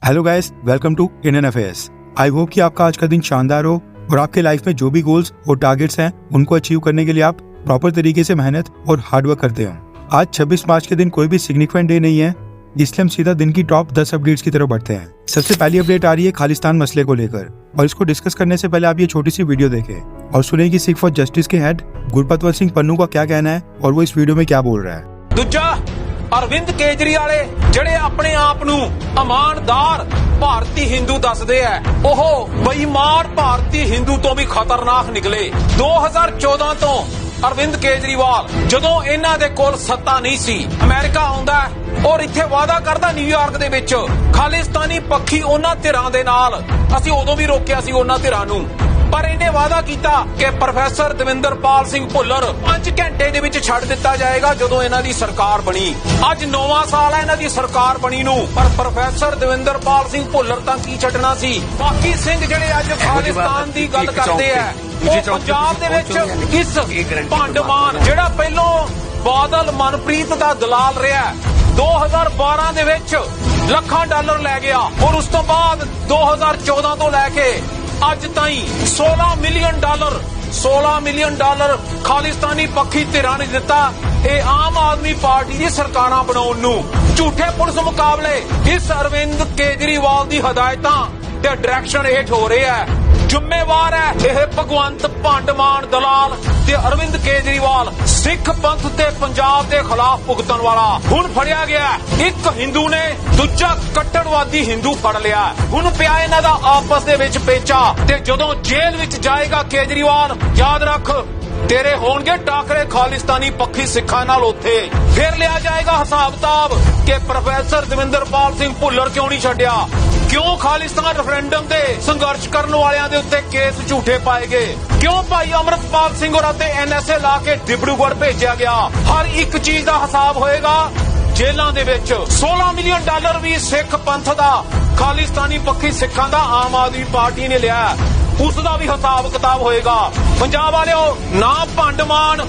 Hello guys, welcome to Indian affairs. I hope कि आपका आज का दिन शानदार हो और आपके लाइफ में जो भी गोल्स और टारगेट्स हैं उनको अचीव करने के लिए आप प्रॉपर तरीके से मेहनत और हार्डवर्क करते हो। आज 26 मार्च के दिन कोई भी सिग्निफिकेंट डे नहीं है, इसलिए हम सीधा दिन की टॉप 10 अपडेट्स की तरफ बढ़ते हैं। सबसे पहली अपडेट आ रही है खालिस्तान मसले को लेकर, और इसको डिस्कस करने से पहले आप ये छोटी सी वीडियो देखें और सुने कि सिख फॉर जस्टिस के हेड गुरपतवंत सिंह पन्नू का क्या कहना है और वो इस वीडियो में क्या बोल रहा है। दूजा, अरविंद केजरीवाल ਜਿਹੜੇ ਆਪਣੇ ਆਪ ਨੂੰ ਇਮਾਨਦਾਰ ਭਾਰਤੀ ਹਿੰਦੂ ਦੱਸਦੇ ਐ, ਉਹ ਬੇਈਮਾਨ ਭਾਰਤੀ ਹਿੰਦੂ ਤੋਂ ਵੀ ਖਤਰਨਾਕ ਨਿਕਲੇ। 2014 ਤੋਂ ਅਰਵਿੰਦ ਕੇਜਰੀਵਾਲ ਜਦੋਂ ਇਹਨਾਂ ਦੇ ਕੋਲ ਸੱਤਾ ਨਹੀਂ ਸੀ, ਅਮਰੀਕਾ ਆਉਂਦਾ ਔਰ ਇੱਥੇ ਵਾਅਦਾ ਕਰਦਾ ਨਿਊਯਾਰਕ ਦੇ ਵਿੱਚ ਖਾਲਿਸਤਾਨੀ ਪੱਖੀ ਉਹਨਾਂ ਧਿਰਾਂ ਦੇ ਨਾਲ। ਅਸੀਂ ਉਦੋਂ ਵੀ ਰੋਕਿਆ ਸੀ ਉਹਨਾਂ ਧਿਰਾਂ ਨੂੰ, ਪਰ ਇਹਨੇ ਵਾਅਦਾ ਕੀਤਾ ਕਿ ਪ੍ਰੋਫੈਸਰ ਦਵਿੰਦਰਪਾਲ ਸਿੰਘ ਭੁੱਲਰ 5 ਘੰਟੇ ਦੇ ਵਿੱਚ ਛੱਡ ਦਿੱਤਾ ਜਾਏਗਾ ਜਦੋਂ ਇਹਨਾਂ ਦੀ ਸਰਕਾਰ ਬਣੀ। ਅੱਜ 9ਵਾਂ ਸਾਲ ਹੈ ਇਹਨਾਂ ਦੀ ਸਰਕਾਰ ਬਣੀ ਨੂੰ, ਪਰ ਪ੍ਰੋਫੈਸਰ ਦਵਿੰਦਰਪਾਲ ਸਿੰਘ ਭੁੱਲਰ ਤਾਂ ਕੀ ਛੱਡਣਾ ਸੀ। ਬਾਕੀ ਸਿੰਘ ਜਿਹੜੇ ਅੱਜ ਖਾਲਿਸਤਾਨ ਦੀ ਗੱਲ ਕਰਦੇ ਆ, ਉਹ ਪੰਜਾਬ ਦੇ ਵਿੱਚ ਇਸ ਭੰਡਮਾਨ ਜਿਹੜਾ ਪਹਿਲੋਂ ਬਾਦਲ ਮਨਪ੍ਰੀਤ ਦਾ ਦਲਾਲ ਰਿਹਾ 2012 ਦੇ ਵਿੱਚ ਲੱਖਾਂ ਡਾਲਰ ਲੈ ਗਿਆ, ਔਰ ਉਸ ਤੋਂ ਬਾਅਦ 2014 ਤੋਂ ਲੈ ਕੇ ਅੱਜ ਤਾਈਂ 16 ਮਿਲੀਅਨ ਡਾਲਰ ਖਾਲਿਸਤਾਨੀ ਪੱਖੀ ਧਿਰਾਂ ਨੇ ਦਿੱਤਾ। ਇਹ ਆਮ ਆਦਮੀ ਪਾਰਟੀ ਦੀ ਸਰਕਾਰਾਂ ਬਣਾਉਣ ਨੂੰ ਝੂਠੇ ਪੁਲਿਸ ਮੁਕਾਬਲੇ ਇਸ ਅਰਵਿੰਦ ਕੇਜਰੀਵਾਲ ਦੀ ਹਦਾਇਤਾਂ ਤੇ ਡਾਇਰੈਕਸ਼ਨ ਹੇਠ ਹੋ ਰਿਹਾ ਹੈ। ਜ਼ਿੰਮੇਵਾਰ ਹੈ ਇਹ ਭਗਵੰਤ ਭੰਡਮਾਨ ਦਲਾਲ ਤੇ ਅਰਵਿੰਦ ਕੇਜਰੀਵਾਲ ਸਿੱਖ ਪੰਥ ਤੇ ਪੰਜਾਬ ਦੇ ਖਿਲਾਫ ਭੁਗਤਣ ਵਾਲਾ। ਹੁਣ ਫੜਿਆ ਗਿਆ ਇੱਕ ਹਿੰਦੂ ਨੇ ਦੂਜਾ ਕੱਟੜਵਾਦੀ ਹਿੰਦੂ ਫੜ ਲਿਆ। ਹੁਣ ਪਿਆ ਇਹਨਾਂ ਦਾ ਆਪਸ ਦੇ ਵਿੱਚ ਪੇਚਾ, ਤੇ ਜਦੋਂ ਜੇਲ੍ਹ ਵਿੱਚ ਜਾਏਗਾ ਕੇਜਰੀਵਾਲ, ਯਾਦ ਰੱਖ ਤੇਰੇ ਹੋਣਗੇ ਟਾਕਰੇ ਖਾਲਿਸਤਾਨੀ ਪੱਖੀ ਸਿੱਖਾਂ ਨਾਲ। ਉੱਥੇ ਫਿਰ ਲਿਆ ਜਾਏਗਾ ਹਿਸਾਬ ਕਿਤਾਬ ਕਿ ਪ੍ਰੋਫੈਸਰ ਦਵਿੰਦਰਪਾਲ ਸਿੰਘ ਭੁੱਲਰ ਕਿਉਂ ਨਹੀਂ ਛੱਡਿਆ, ਕਿਉਂ ਖਾਲਿਸਤਾਨ ਰੈਫਰੈਂਡਮ ਦੇ ਸੰਘਰਸ਼ ਕਰਨ ਵਾਲਿਆਂ ਦੇ ਉੱਤੇ ਕੇਸ ਝੂਠੇ ਪਾਏ ਗਏ, ਕਿਉਂ ਭਾਈ ਅਮਰਤਪਾਲ ਸਿੰਘ ਹੋਰਾਂ ਤੇ NSA ਲਾ ਕੇ ਡਿਬੜੂਗੜ੍ਹ ਭੇਜਿਆ ਗਿਆ। ਹਰ ਇੱਕ ਚੀਜ਼ ਦਾ ਹਿਸਾਬ ਹੋਏਗਾ ਜੇਲ੍ਹਾਂ ਦੇ ਵਿੱਚ। 16 ਮਿਲੀਅਨ ਡਾਲਰ ਵੀ ਸਿੱਖ ਪੰਥ ਦਾ ਖਾਲਿਸਤਾਨੀ ਪੱਖੀ ਸਿੱਖਾਂ ਦਾ ਆਮ ਆਦਮੀ ਪਾਰਟੀ ਨੇ ਲਿਆ, ਉਸ ਦਾ ਵੀ ਹਿਸਾਬ ਕਿਤਾਬ ਹੋਏਗਾ। ਪੰਜਾਬ ਵਾਲਿਓ, ਨਾ ਭੰਡਮਾਨ,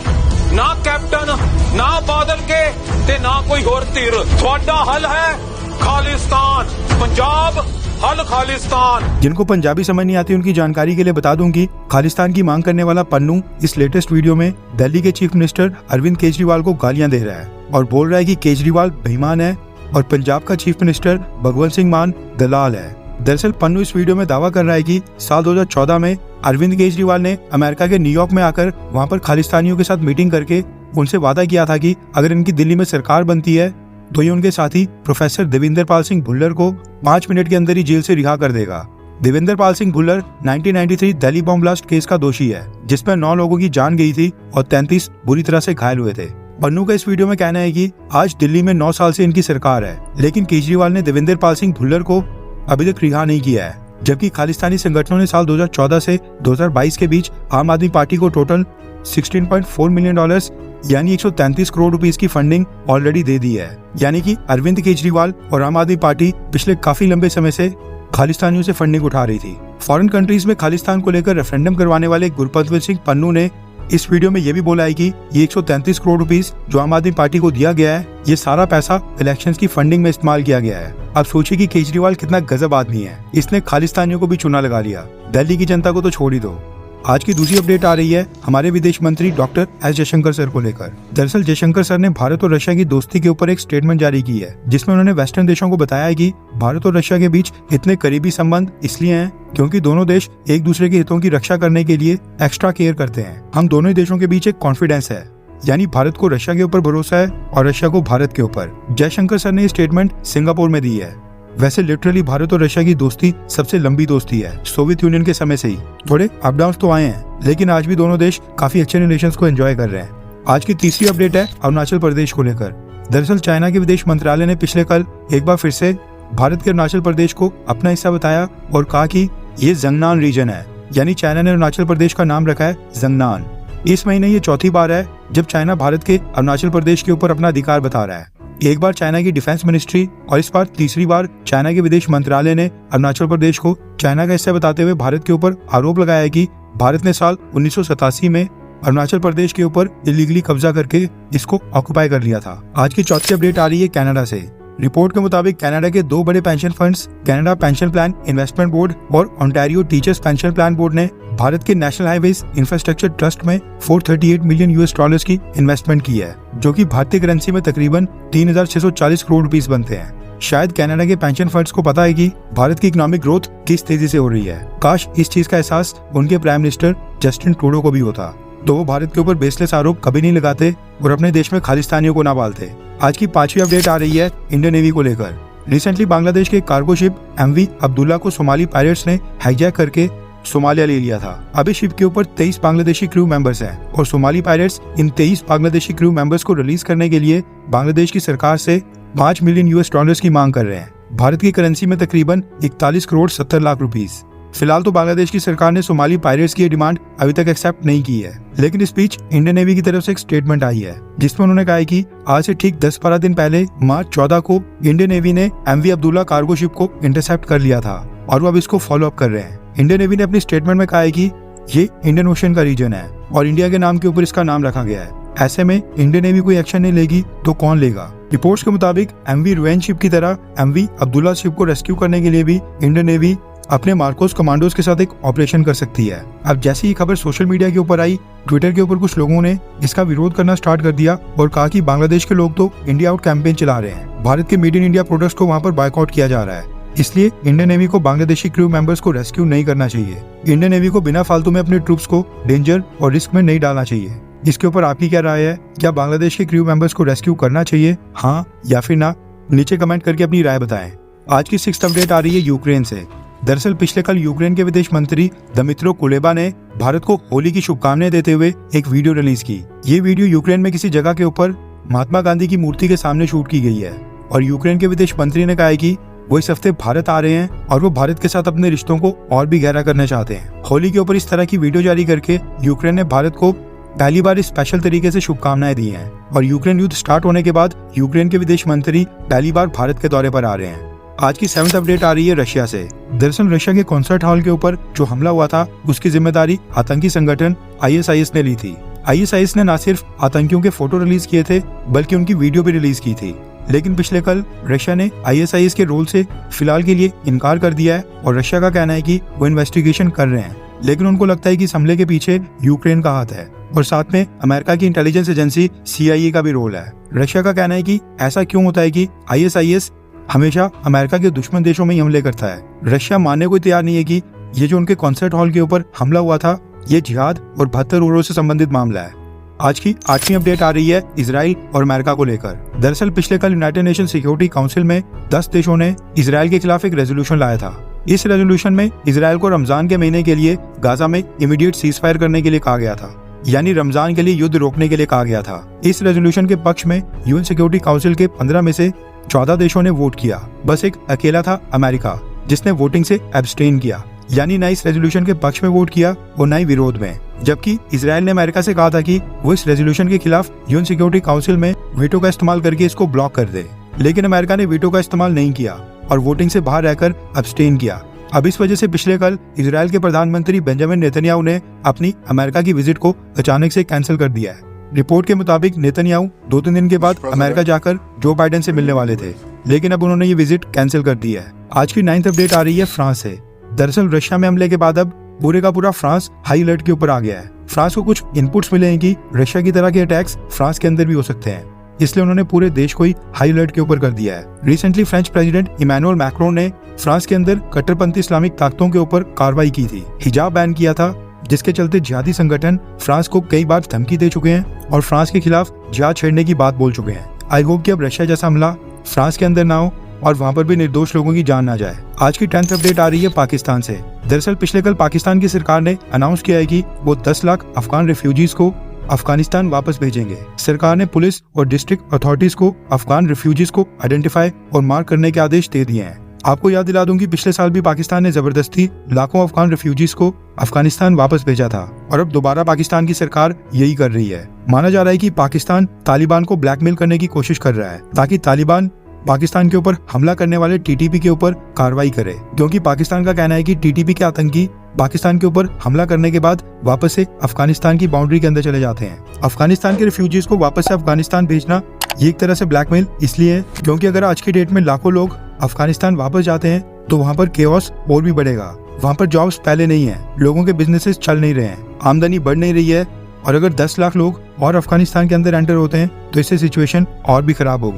ਨਾ ਕੈਪਟਨ, ਨਾ ਬਾਦਲ ਕੇ ਤੇ ਨਾ ਕੋਈ ਹੋਰ ਧਿਰ, ਤੁਹਾਡਾ ਹੱਲ है खालिस्तान। पंजाब हल खालिस्तान। जिनको पंजाबी समझ नहीं आती उनकी जानकारी के लिए बता दूं कि खालिस्तान की मांग करने वाला पन्नू इस लेटेस्ट वीडियो में दिल्ली के चीफ मिनिस्टर अरविंद केजरीवाल को गालियां दे रहा है और बोल रहा है कि केजरीवाल बेईमान है और पंजाब का चीफ मिनिस्टर भगवंत सिंह मान दलाल है। दरअसल पन्नू इस वीडियो में दावा कर रहा है कि साल 2014 में अरविंद केजरीवाल ने अमेरिका के न्यूयॉर्क में आकर वहाँ पर खालिस्तानियों के साथ मीटिंग करके उनसे वादा किया था कि अगर इनकी दिल्ली में सरकार बनती है तो ये उनके साथी प्रोफेसर देवेंद्रपाल सिंह भुल्लर को 5 मिनट के अंदर ही जेल से रिहा कर देगा। Devendrapal Singh Bhullar 1993 Delhi bomb blast case का दोषी है, जिसमें 9 लोगों की जान गई थी और 33 बुरी तरह से घायल हुए थे। पन्नू का इस वीडियो में कहना है कि आज दिल्ली में 9 साल से इनकी सरकार है, लेकिन केजरीवाल ने देवेंद्रपाल सिंह भुल्लर को अभी तक रिहा नहीं किया है, जबकि खालिस्तानी संगठनों ने साल 2014 से 2022 के बीच आम आदमी पार्टी को टोटल $16.4 मिलियन यानी 133 करोड़ रुपीस की फंडिंग ऑलरेडी दे दी है। यानी कि अरविंद केजरीवाल और आम आदमी पार्टी पिछले काफी लंबे समय से खालिस्तानियों से फंडिंग उठा रही थी। फॉरेन कंट्रीज में खालिस्तान को लेकर रेफरेंडम करवाने वाले गुरपतवंत सिंह पन्नू ने इस वीडियो में ये भी बोला है कि ये 133 करोड़ रुपीस जो आम आदमी पार्टी को दिया गया है, ये सारा पैसा इलेक्शंस की फंडिंग में इस्तेमाल किया गया है। अब सोचिए कि केजरीवाल कितना गजब आदमी है, इसने खालिस्तानियों को भी चुना लगा लिया, दिल्ली की जनता को तो छोड़ ही दो। आज की दूसरी अपडेट आ रही है हमारे विदेश मंत्री डॉक्टर एस जयशंकर सर को लेकर। दरअसल जयशंकर सर ने भारत और रशिया की दोस्ती के ऊपर एक स्टेटमेंट जारी की है, जिसमें उन्होंने वेस्टर्न देशों को बताया है कि भारत और रशिया के बीच इतने करीबी संबंध इसलिए हैं क्योंकि दोनों देश एक दूसरे के हितों की रक्षा करने के लिए एक्स्ट्रा केयर करते हैं। हम दोनों ही देशों के बीच एक कॉन्फिडेंस है, यानी भारत को रशिया के ऊपर भरोसा है और रशिया को भारत के ऊपर। जयशंकर सर ने ये स्टेटमेंट सिंगापुर में दी है। वैसे लिटरली भारत और रशिया की दोस्ती सबसे लंबी दोस्ती है, सोवियत यूनियन के समय से ही। थोड़े अप डाउन तो आए हैं, लेकिन आज भी दोनों देश काफी अच्छे रिलेशंस को एंजॉय कर रहे हैं। आज की तीसरी अपडेट है अरुणाचल प्रदेश को लेकर। दरअसल चाइना के विदेश मंत्रालय ने पिछले कल एक बार फिर से भारत के अरुणाचल प्रदेश को अपना हिस्सा बताया और कहा कि ये जंगनान रीजन है, यानी चाइना ने अरुणाचल प्रदेश का नाम रखा है जंगनान। इस महीने ये चौथी बार है जब चाइना भारत के अरुणाचल प्रदेश के ऊपर अपना अधिकार बता रहा है। एक बार चाइना की डिफेंस मिनिस्ट्री और इस बार तीसरी बार चाइना के विदेश मंत्रालय ने अरुणाचल प्रदेश को चाइना का हिस्सा बताते हुए भारत के ऊपर आरोप लगाया कि भारत ने साल 1987 में अरुणाचल प्रदेश के ऊपर इलीगली कब्जा करके इसको ऑक्युपाई कर लिया था। आज की चौथी अपडेट आ रही है कनाडा से। रिपोर्ट के मुताबिक कनाडा के 2 बड़े pension funds Canada pension plan investment board और Ontario teachers pension plan board ने भारत के नेशनल हाईवेज इंफ्रास्ट्रक्चर ट्रस्ट में $438 मिलियन की इन्वेस्टमेंट की है, जो कि भारतीय करेंसी में तकरीबन 3,640 करोड़ रुपीस बनते हैं। शायद कनाडा के पेंशन फंड्स को पता है कि भारत की इकोनॉमिक ग्रोथ किस तेजी से हो रही है। काश इस चीज का एहसास उनके प्राइम मिनिस्टर जस्टिन ट्रूडो को भी होता, तो वो भारत के ऊपर बेसलेस आरोप कभी नहीं लगाते और अपने देश में खालिस्तानियों को ना पालते। आज की 5वीं अपडेट आ रही है इंडियन नेवी को लेकर। रिसेंटली बांग्लादेश के कार्गो शिप MV अब्दुल्ला को सोमाली पायरेट्स ने हाईजैक करके सोमालिया ले लिया था। अब इस शिप के ऊपर 23 बांग्लादेशी क्रू मेंबर्स हैं और सोमाली पायरेट्स इन 23 बांग्लादेशी क्रू मेंबर्स को रिलीज करने के लिए बांग्लादेश की सरकार से $5 मिलियन की मांग कर रहे हैं। भारत की करेंसी में तकरीबन 41 करोड़ 70 लाख रुपीस। फिलहाल तो बांग्लादेश की सरकार ने सोमाली पायरेट्स की डिमांड अभी तक एक्सेप्ट नहीं की है, लेकिन इस बीच इंडियन नेवी की तरफ से एक स्टेटमेंट आई है जिसमें उन्होंने कहा है कि आज से ठीक 10-12 दिन पहले मार्च 14 को इंडियन नेवी ने MV अब्दुल्ला कार्गो शिप को इंटरसेप्ट कर लिया था और वो अब इसको फॉलो अप कर रहे हैं। इंडियन नेवी ने अपनी स्टेटमेंट में कहा है कि ये इंडियन ओशन का रीजन है और इंडिया के नाम के ऊपर इसका नाम रखा गया है। ऐसे में इंडियन नेवी कोई एक्शन नहीं लेगी तो कौन लेगा। रिपोर्ट्स के मुताबिक MV रुएन शिप की तरह MV अब्दुल्ला शिप को रेस्क्यू करने के लिए भी इंडियन नेवी अपने मार्कोस कमांडोज के साथ एक ऑपरेशन कर सकती है। अब जैसे ही खबर सोशल मीडिया के ऊपर आई, ट्विटर के ऊपर कुछ लोगों ने इसका विरोध करना स्टार्ट कर दिया और कहा कि बांग्लादेश के लोग तो इंडिया आउट कैंपेन चला रहे हैं, भारत के मेड इन इंडिया प्रोडक्ट्स को वहां पर बायकॉट किया जा रहा है, इसलिए इंडियन नेवी को बांग्लादेशी क्रू मेंबर्स को रेस्क्यू नहीं करना चाहिए। इंडियन नेवी को बिना फालतू में अपने ट्रूप्स को डेंजर और रिस्क में नहीं डालना चाहिए। इसके ऊपर आपकी क्या राय है? क्या बांग्लादेश के क्रू मेंबर्स को रेस्क्यू करना चाहिए, हाँ या फिर ना? नीचे कमेंट करके अपनी राय बताएं। आज की 6th अपडेट आ रही है यूक्रेन से। दरअसल पिछले कल यूक्रेन के विदेश मंत्री दमित्रो कुलेबा ने भारत को होली की शुभकामनाएं देते हुए एक वीडियो रिलीज की। ये वीडियो यूक्रेन में किसी जगह के ऊपर महात्मा गांधी की मूर्ति के सामने शूट की गई है और यूक्रेन के विदेश मंत्री ने कहा है कि वो इस हफ्ते भारत आ रहे हैं और वो भारत के साथ अपने रिश्तों को और भी गहरा करना चाहते हैं। होली के ऊपर इस तरह की वीडियो जारी करके यूक्रेन ने भारत को पहली बार इस स्पेशल तरीके से शुभकामनाएं दी हैं और यूक्रेन युद्ध स्टार्ट होने के बाद यूक्रेन के विदेश मंत्री पहली बार भारत के दौरे पर आ रहे हैं। आज की 7th अपडेट आ रही है रशिया से। दरअसल रशिया के कॉन्सर्ट हॉल के ऊपर जो हमला हुआ था उसकी जिम्मेदारी आतंकी संगठन ISIS ने ली थी। ISIS ने न सिर्फ आतंकियों के फोटो रिलीज किए थे बल्कि उनकी वीडियो भी रिलीज की थी, लेकिन पिछले कल रशिया ने ISIS के रोल से फिलहाल के लिए इनकार कर दिया है और रशिया का कहना है कि वो इन्वेस्टिगेशन कर रहे हैं, लेकिन उनको लगता है कि इस हमले के पीछे यूक्रेन का हाथ है और साथ में अमेरिका की इंटेलिजेंस एजेंसी CIA का भी रोल है। रशिया का कहना है कि ऐसा क्यों होता है कि ISIS हमेशा अमेरिका के दुश्मन देशों में ही हमले करता है। रशिया मानने को तैयार नहीं है कि ये जो उनके कॉन्सर्ट हॉल के ऊपर हमला हुआ था ये जिहाद और 72 उग्रों से संबंधित मामला है। आज की 8वीं अपडेट आ रही है इजराइल और अमेरिका को लेकर। दरअसल पिछले कल यूनाइटेड नेशन सिक्योरिटी काउंसिल में 10 देशों ने इजराइल के खिलाफ एक रेजोल्यूशन लाया था। इस रेजोल्यूशन में इजराइल को रमजान के महीने के लिए गाजा में इमीडिएट सीज फायर करने के लिए कहा गया था, यानी रमजान के लिए युद्ध रोकने के लिए कहा गया था। इस रेजोल्यूशन के पक्ष में यूएन सिक्योरिटी काउंसिल के 15 में से 14 देशों ने वोट किया। बस एक अकेला था अमेरिका जिसने वोटिंग से एब्सटेन किया, यानी न इस रेजोल्यूशन के पक्ष में वोट किया और न ही विरोध में। जबकि इजराइल ने अमेरिका से कहा था कि वो इस रेजोल्यूशन के खिलाफ यूएन सिक्योरिटी काउंसिल में वीटो का इस्तेमाल करके इसको ब्लॉक कर दे, लेकिन अमेरिका ने वीटो का इस्तेमाल नहीं किया और वोटिंग से बाहर रहकर एब्सटेन किया। अब इस वजह से पिछले कल इजराइल के प्रधानमंत्री बेंजामिन नेतन्याहू ने अपनी अमेरिका की विजिट को अचानक से कैंसिल कर दिया है। रिपोर्ट के मुताबिक नेतन्याहू 2-3 दिन के बाद अमेरिका जाकर जो बाइडेन से मिलने वाले थे, लेकिन अब उन्होंने ये विजिट कैंसिल कर दी है। आज की 9th अपडेट आ रही है फ्रांस से। दरअसल रशिया में हमले के बाद अब पूरे का पूरा फ्रांस हाई अलर्ट के ऊपर आ गया है। फ्रांस को कुछ इनपुट्स मिले हैं कि रशिया की तरह के अटैक्स फ्रांस के अंदर भी हो सकते हैं, इसलिए उन्होंने पूरे देश को ही हाई अलर्ट के ऊपर कर दिया है। Recently French president Emmanuel Macron ने फ्रांस के अंदर कट्टरपंथी इस्लामिक ताकतों के ऊपर कार्रवाई की थी, हिजाब बैन किया था, जिसके चलते जिहादी संगठन फ्रांस को कई बार धमकी दे चुके हैं और फ्रांस के खिलाफ जिहाद छेड़ने की बात बोल चुके हैं। आई होप कि अब रशिया जैसा हमला फ्रांस के अंदर ना हो और वहां पर भी निर्दोष लोगों की जान ना जाए। आज की 10th अपडेट आ रही है पाकिस्तान से। दरअसल पिछले कल पाकिस्तान की सरकार ने अनाउंस किया है कि वो 10 लाख अफगान रिफ्यूजीज को अफगानिस्तान वापस भेजेंगे। सरकार ने पुलिस और डिस्ट्रिक्ट अथॉरिटीज को अफगान रिफ्यूजीज को आइडेंटिफाई और मार्क करने के आदेश दे दिए हैं। आपको याद दिला दूं कि पिछले साल भी पाकिस्तान ने जबरदस्ती लाखों अफगान रिफ्यूजीज को अफगानिस्तान वापस भेजा था और अब दोबारा पाकिस्तान की सरकार यही कर रही है। माना जा रहा है कि पाकिस्तान तालिबान को ब्लैकमेल करने की कोशिश कर रहा है ताकि तालिबान पाकिस्तान के ऊपर हमला करने वाले टीटीपी के ऊपर कार्रवाई करे, क्योंकि पाकिस्तान का कहना है कि टीटीपी के आतंकी पाकिस्तान के ऊपर हमला करने के बाद वापस से अफगानिस्तान की बाउंड्री के अंदर चले जाते हैं। अफगानिस्तान के रिफ्यूजीज को वापस से अफगानिस्तान भेजना ये एक तरह से ब्लैकमेल इसलिए है क्योंकि अगर आज की डेट में लाखों लोग अफगानिस्तान वापस जाते हैं तो वहाँ पर केओस और भी बढ़ेगा। वहाँ पर जॉब्स पहले नहीं है, लोगों के बिजनेसेस चल नहीं रहे हैं, आमदनी बढ़ नहीं रही है और अगर 10 लाख लोग और अफगानिस्तान के अंदर एंटर होते हैं तो इससे सिचुएशन और भी खराब होगी।